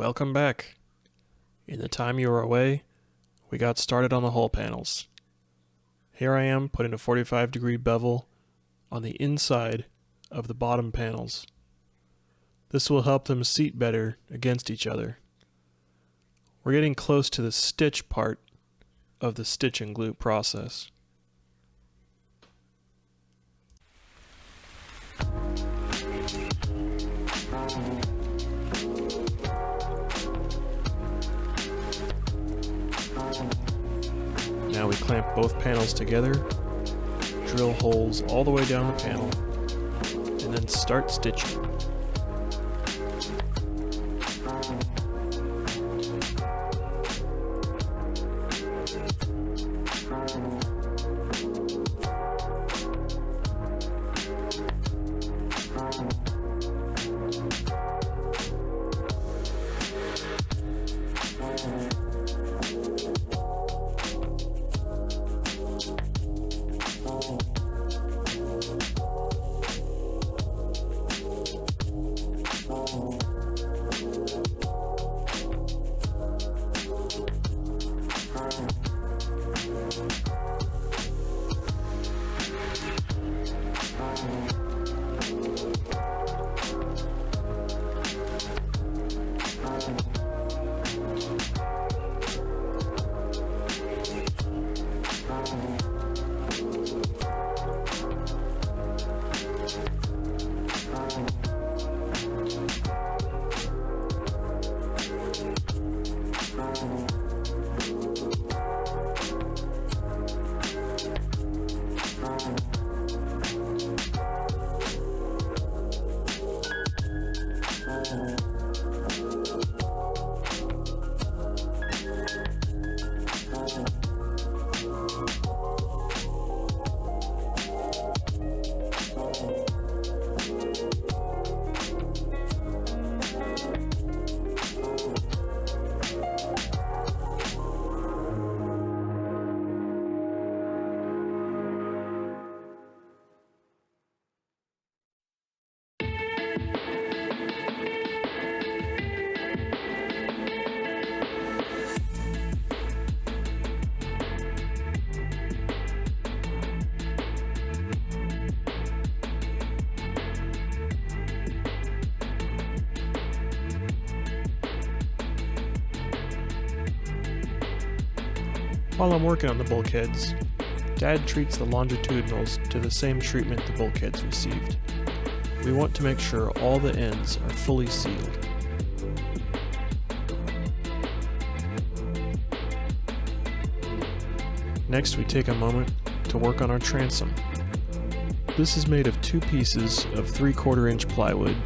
Welcome back. In the time you were away, we got started on the hull panels. Here I am putting a 45-degree bevel on the inside of the bottom panels. This will help them seat better against each other. We're getting close to the stitch part of the stitch and glue process. Now we clamp both panels together, drill holes all the way down the panel, and then start stitching. While I'm working on the bulkheads, Dad treats the longitudinals to the same treatment the bulkheads received. We want to make sure all the ends are fully sealed. Next, we take a moment to work on our transom. This is made of two pieces of 3/4 inch plywood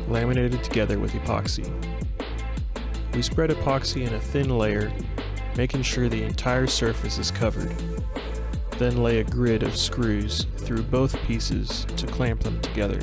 laminated together with epoxy. We spread epoxy in a thin layer, making sure the entire surface is covered. Then lay a grid of screws through both pieces to clamp them together.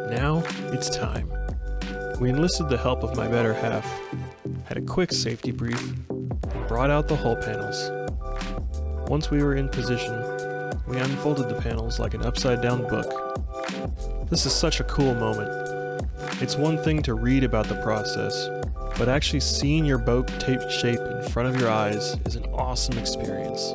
Now, it's time. We enlisted the help of my better half, had a quick safety brief, and brought out the hull panels. Once we were in position, we unfolded the panels like an upside-down book. This is such a cool moment. It's one thing to read about the process, but actually seeing your boat take shape in front of your eyes is an awesome experience.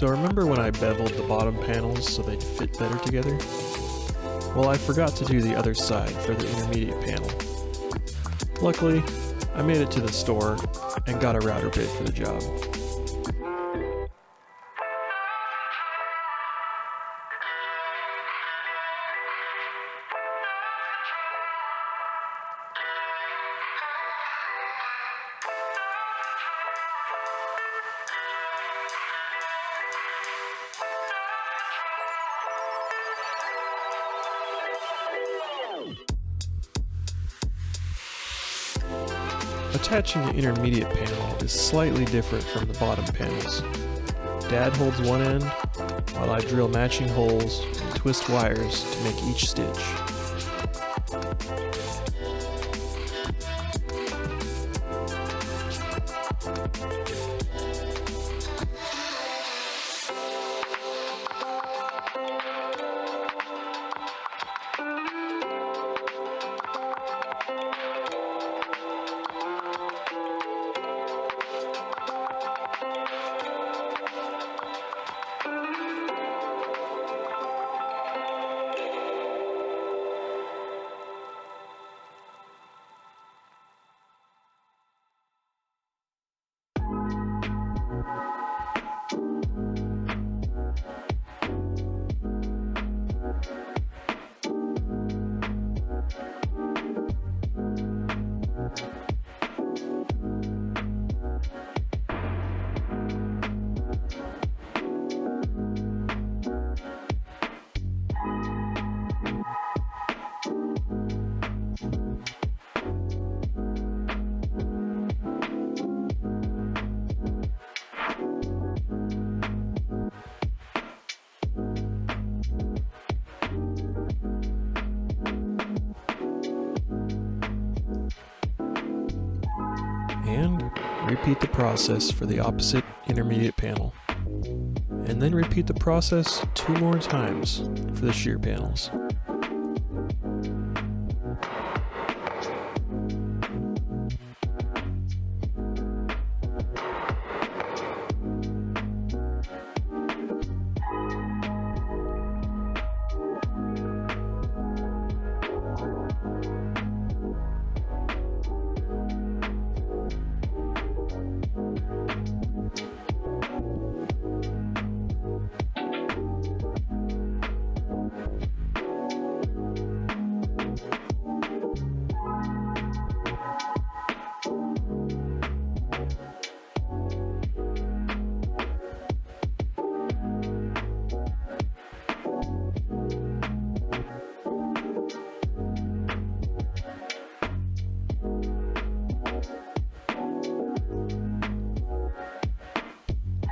So remember when I beveled the bottom panels so they'd fit better together? Well, I forgot to do the other side for the intermediate panel. Luckily, I made it to the store and got a router bit for the job. Attaching the intermediate panel is slightly different from the bottom panels. Dad holds one end, while I drill matching holes and twist wires to make each stitch. And repeat the process for the opposite intermediate panel. And then repeat the process 2 more times for the shear panels.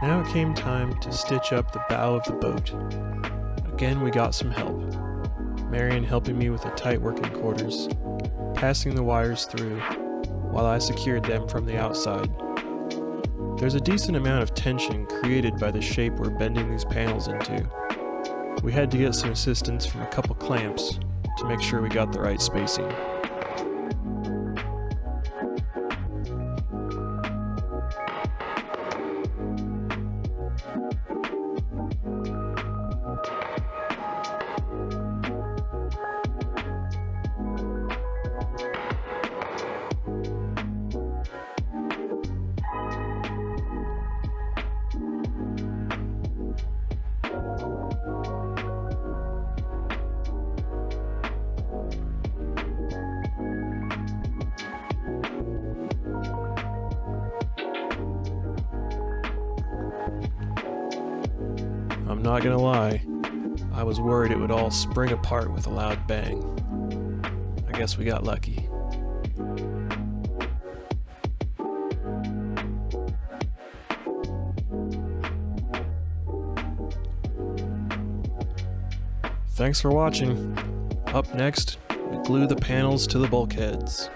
Now it came time to stitch up the bow of the boat. Again, we got some help. Marion helping me with the tight working quarters, passing the wires through, while I secured them from the outside. There's a decent amount of tension created by the shape we're bending these panels into. We had to get some assistance from a couple clamps to make sure we got the right spacing. I'm not gonna lie, I was worried it would all spring apart with a loud bang. I guess we got lucky. Thanks for watching. Up next, we glue the panels to the bulkheads.